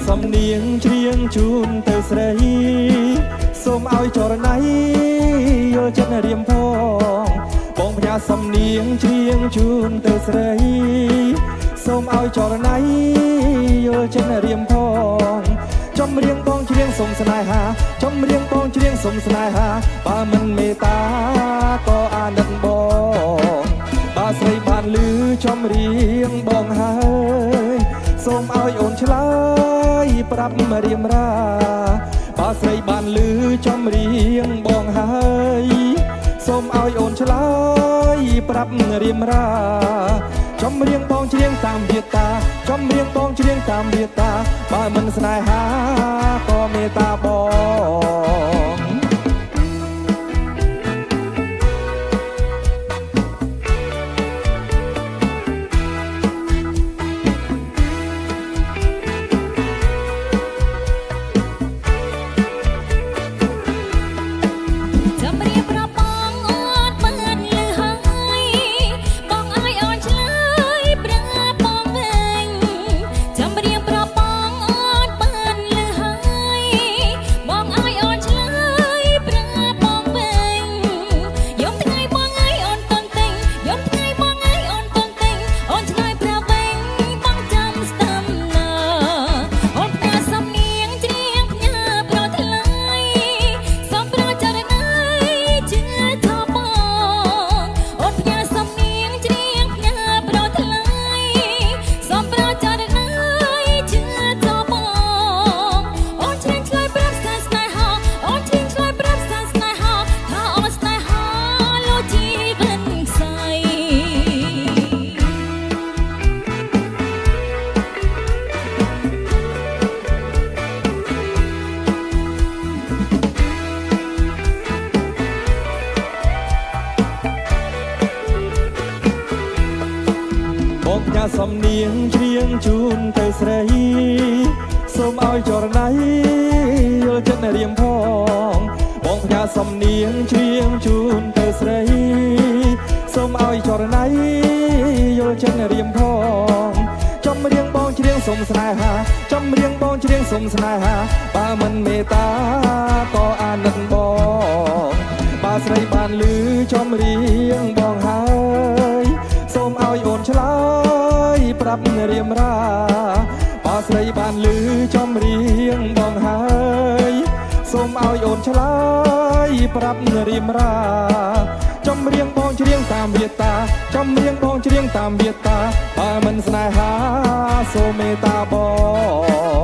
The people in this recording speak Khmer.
សំនៀងច្រៀងជូនទៅស្រីសូមឲ្យចរណៃយល់ចិត្តរៀមផងបងផ្ញើសំនៀងច្រៀងជូនទៅស្រីសូមឲ្យចរណៃយល់ចិត្តរៀមផងចំរៀងបងច្រៀងសុំស្នេហាចំរៀងបងច្រៀងសុំស្នេហាបើមិនមេត្តាក៏អាណិតបងបើស្រីបានឮចំរៀងបងហើយសូមឲ្យអូនឆ្លើយប្រាប់រៀមរាបើស្រីបានឮចំរៀងបងហើយសូមឲ្យអូនឆ្លើយប្រាប់រៀមរាចំរៀងបងច្រៀងតាមវាតាចំរៀងបងច្រៀងតាមវាតាបើមិនស្នេហាក៏មេត្តាបងបងផ្ញើសំនៀងច្រៀងជូនទៅស្រីសូមឲ្យចរណៃយល់ចិត្តរៀមផងបងផ្ញើសំនៀងច្រៀងជូនទៅស្រីសូមឲ្យចរណៃយល់ចិត្តរៀមផងចំរៀងបងច្រៀងសុំស្នេហាចំរៀងបងច្រៀងសុំស្នេហាបើមិនមេត្តាក៏អាណិតបងបើស្រីបានឮចំរៀងបងហើយសូមឲ្យអូនឆ្លើយប្រាប់រៀមរាបើស្រីបានឮចំរៀងបងហើយសូមឲ្យអូនឆ្លើយប្រាប់រៀមរាចំរៀងបងច្រៀងតាមវាតាចំរៀងបងច្រៀងតាមវាតាបើមិនស្នេហាសូមមេត្តាបង